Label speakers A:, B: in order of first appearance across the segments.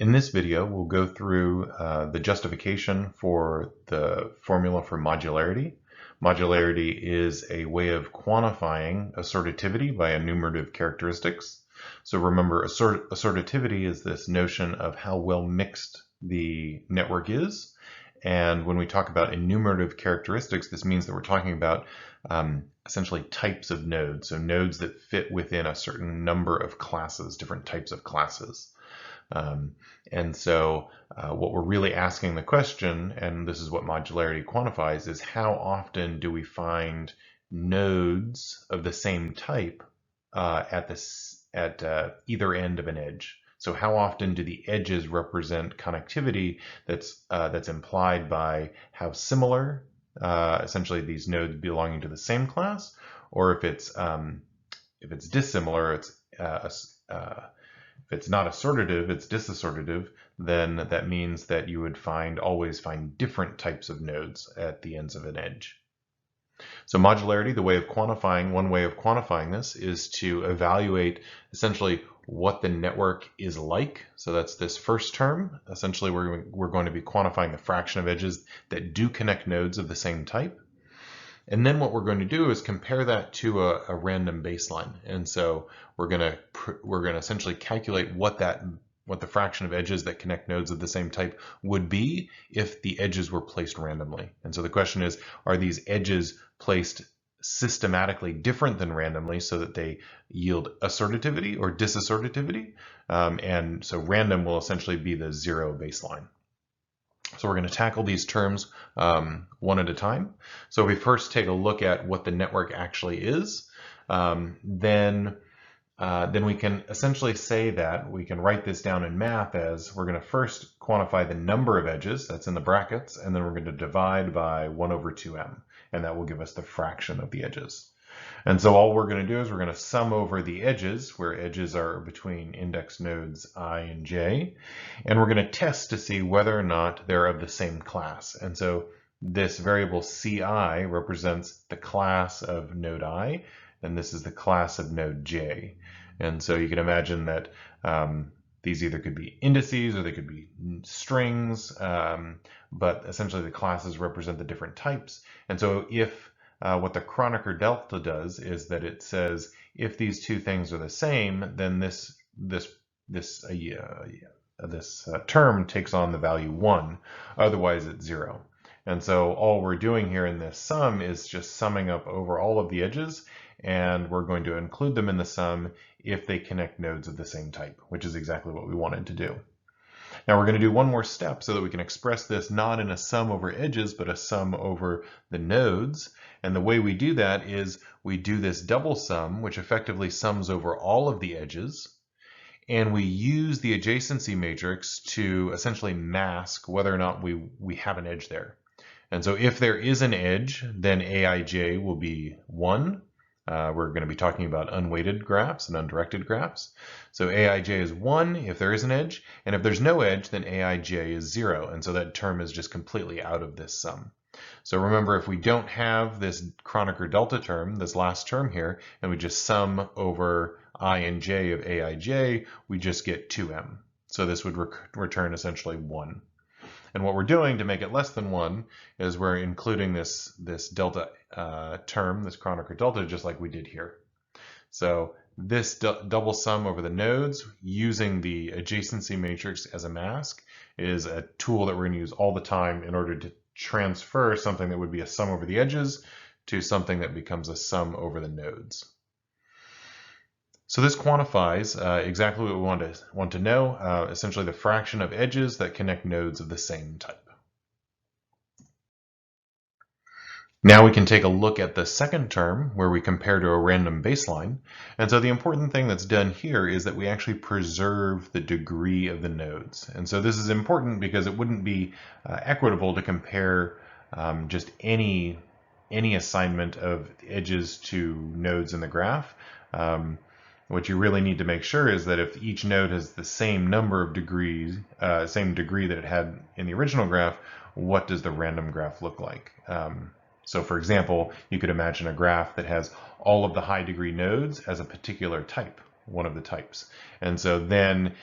A: In this video, we'll go through the justification for the formula for modularity. Modularity is a way of quantifying assortativity by enumerative characteristics. So remember, assortativity is this notion of how well mixed the network is. And when we talk about enumerative characteristics, this means that we're talking about essentially types of nodes. So nodes that fit within a certain number of classes, different types of classes. And so what we're really asking the question, and this is what modularity quantifies, is how often do we find nodes of the same type at either end of an edge? So how often do the edges represent connectivity that's implied by how similar essentially these nodes belonging to the same class, or if it's dissimilar, if it's not assortative, it's disassortative, then that means that you would always find different types of nodes at the ends of an edge. So modularity, one way of quantifying this is to evaluate essentially what the network is like. So that's this first term. Essentially, we're going to be quantifying the fraction of edges that do connect nodes of the same type. And then what we're going to do is compare that to a random baseline. And so we're going to essentially calculate what the fraction of edges that connect nodes of the same type would be if the edges were placed randomly. And so the question is, are these edges placed systematically different than randomly so that they yield assortativity or disassortativity? And so random will essentially be the zero baseline. So we're going to tackle these terms one at a time. So we first take a look at what the network actually is. Then we can essentially say that we can write this down in math as we're going to first quantify the number of edges, that's in the brackets, and then we're going to divide by 1 over 2m, and that will give us the fraction of the edges. And so all we're going to do is we're going to sum over the edges, where edges are between index nodes I and j, and we're going to test to see whether or not they're of the same class. And so this variable ci represents the class of node I, and this is the class of node j. And so you can imagine that these either could be indices or they could be strings, but essentially the classes represent the different types. And so if what the Kronecker delta does is that it says if these two things are the same, then this term takes on the value 1, otherwise it's 0. And so all we're doing here in this sum is just summing up over all of the edges, and we're going to include them in the sum if they connect nodes of the same type, which is exactly what we wanted to do. Now we're going to do one more step so that we can express this not in a sum over edges, but a sum over the nodes. And the way we do that is we do this double sum, which effectively sums over all of the edges. And we use the adjacency matrix to essentially mask whether or not we have an edge there. And so if there is an edge, then Aij will be 1. We're going to be talking about unweighted graphs and undirected graphs. So Aij is 1 if there is an edge, and if there's no edge, then Aij is 0, and so that term is just completely out of this sum. So remember, if we don't have this Kronecker delta term, this last term here, and we just sum over I and j of Aij, we just get 2m. So this would return essentially 1. And what we're doing to make it less than 1 is we're including this delta term, this Kronecker delta, just like we did here. So this double sum over the nodes using the adjacency matrix as a mask is a tool that we're going to use all the time in order to transfer something that would be a sum over the edges to something that becomes a sum over the nodes. So this quantifies exactly what we want to know, essentially the fraction of edges that connect nodes of the same type. Now we can take a look at the second term where we compare to a random baseline. And so the important thing that's done here is that we actually preserve the degree of the nodes. And so this is important because it wouldn't be equitable to compare just any assignment of edges to nodes in the graph. What you really need to make sure is that if each node has the same number of degrees, same degree that it had in the original graph, what does the random graph look like? So for example, you could imagine a graph that has all of the high degree nodes as a particular type, one of the types. And so then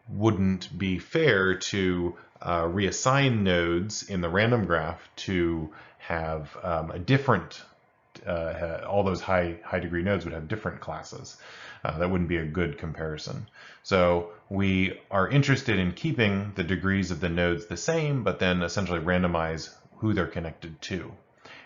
A: wouldn't be fair to reassign nodes in the random graph to have a different, all those high degree nodes would have different classes. That wouldn't be a good comparison. So we are interested in keeping the degrees of the nodes the same, but then essentially randomize who they're connected to.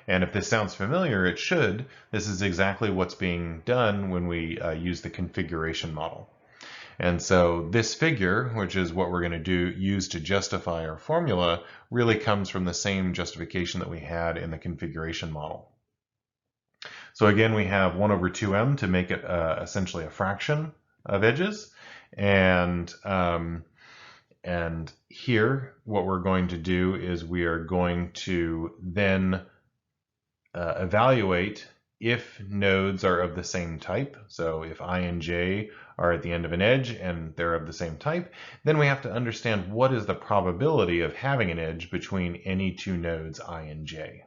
A: And if this sounds familiar, it should. This is exactly what's being done when we use the configuration model. And so this figure, which is what we're going to use to justify our formula, really comes from the same justification that we had in the configuration model. So again, we have 1 over 2m to make it essentially a fraction of edges. And here, what we're going to do is we are going to then evaluate if nodes are of the same type. So if I and j are at the end of an edge and they're of the same type, then we have to understand what is the probability of having an edge between any two nodes I and j.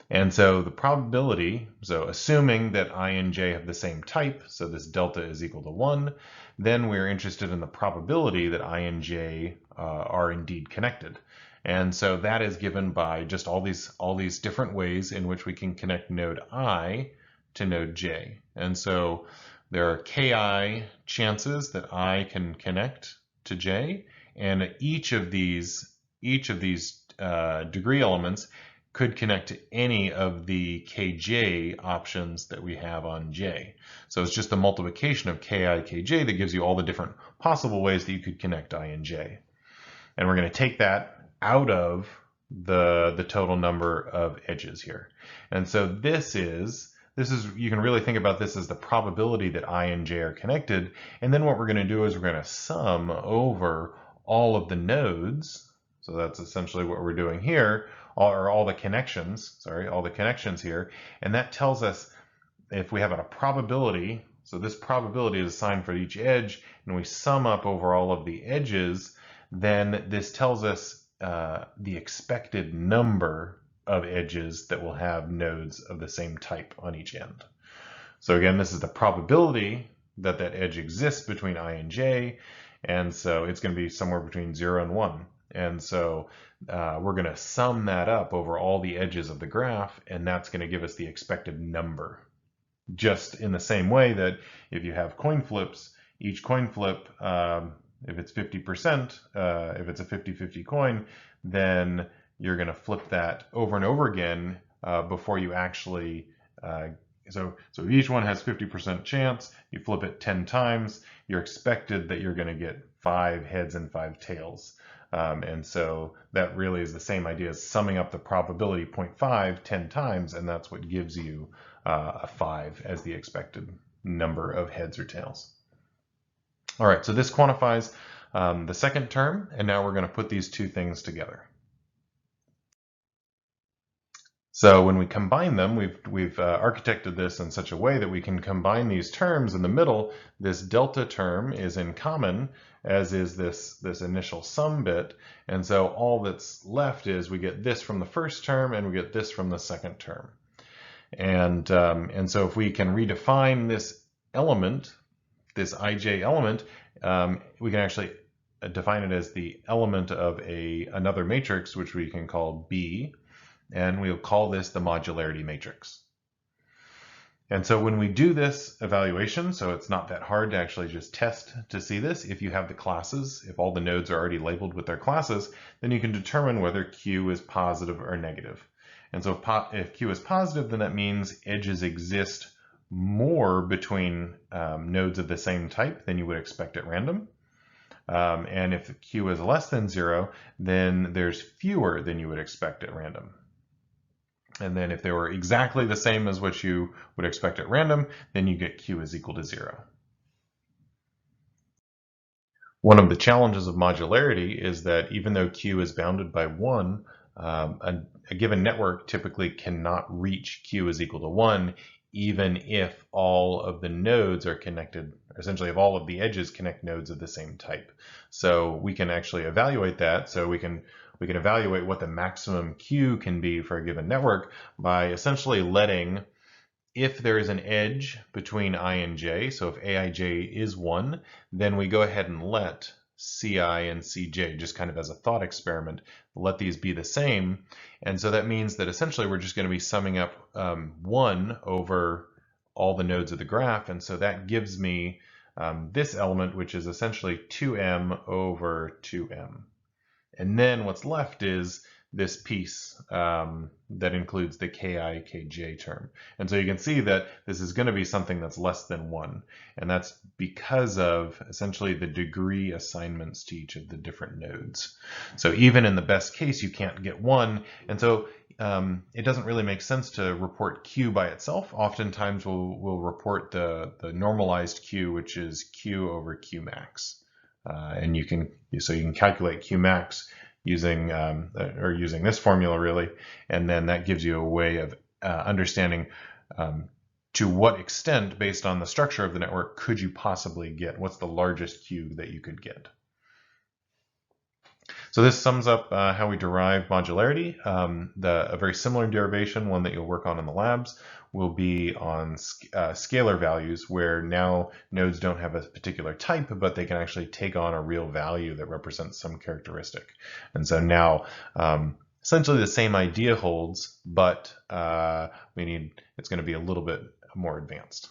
A: And so the probability, so assuming that I and j have the same type, so this delta is equal to 1, then we're interested in the probability that I and j are indeed connected. And so that is given by just all these different ways in which we can connect node I to node j. And so there are ki chances that I can connect to j, and each of these degree elements could connect to any of the kj options that we have on j. So it's just the multiplication of ki kj that gives you all the different possible ways that you could connect I and j. And we're going to take that out of the total number of edges here. And so this is, you can really think about this as the probability that I and j are connected. And then what we're going to do is we're going to sum over all of the nodes. So that's essentially what we're doing here, all the connections here. And that tells us if we have a probability, so this probability is assigned for each edge, and we sum up over all of the edges, then this tells us the expected number of edges that will have nodes of the same type on each end. So again, this is the probability that that edge exists between I and j, and so it's going to be somewhere between 0 and 1. And so we're going to sum that up over all the edges of the graph, and that's going to give us the expected number. Just in the same way that if you have coin flips, each coin flip, if it's 50%, if it's a 50-50 coin, then you're going to flip that over and over again before you actually, so if each one has 50% chance, you flip it 10 times, you're expected that you're going to get 5 heads and 5 tails. And so that really is the same idea as summing up the probability 0.5 10 times, and that's what gives you a 5 as the expected number of heads or tails. All right, so this quantifies the second term, and now we're going to put these two things together. So when we combine them, we've architected this in such a way that we can combine these terms in the middle. This delta term is in common, as is this initial sum bit, and so all that's left is we get this from the first term and we get this from the second term. And so if we can redefine this element, this ij element, we can actually define it as the element of another matrix, which we can call B, and we'll call this the modularity matrix. And so when we do this evaluation, so it's not that hard to actually just test to see this, if you have the classes, if all the nodes are already labeled with their classes, then you can determine whether Q is positive or negative. And so if Q is positive, then that means edges exist more between nodes of the same type than you would expect at random. And if Q is less than 0, then there's fewer than you would expect at random. And then if they were exactly the same as what you would expect at random, then you get Q is equal to 0. One of the challenges of modularity is that even though Q is bounded by 1, a given network typically cannot reach Q is equal to 1, even if all of the nodes are connected, essentially if all of the edges connect nodes of the same type. So we can actually evaluate that. So we can evaluate what the maximum Q can be for a given network by essentially letting, if there is an edge between I and j, so if aij is 1, then we go ahead and let Ci and Cj, just kind of as a thought experiment. Let these be the same. And so that means that essentially we're just going to be summing up 1 over all the nodes of the graph. And so that gives me this element, which is essentially 2m over 2m. And then what's left is this piece that includes the ki, kj term. And so you can see that this is going to be something that's less than 1. And that's because of essentially the degree assignments to each of the different nodes. So even in the best case, you can't get 1. And so it doesn't really make sense to report q by itself. Oftentimes we'll report the normalized q, which is q over q max. And you can calculate q max using using this formula really, and then that gives you a way of understanding to what extent, based on the structure of the network, could you possibly get, what's the largest q that you could get. So this sums up how we derive modularity. A very similar derivation, one that you'll work on in the labs, will be on scalar values, where now nodes don't have a particular type, but they can actually take on a real value that represents some characteristic. And so now essentially the same idea holds, but it's going to be a little bit more advanced.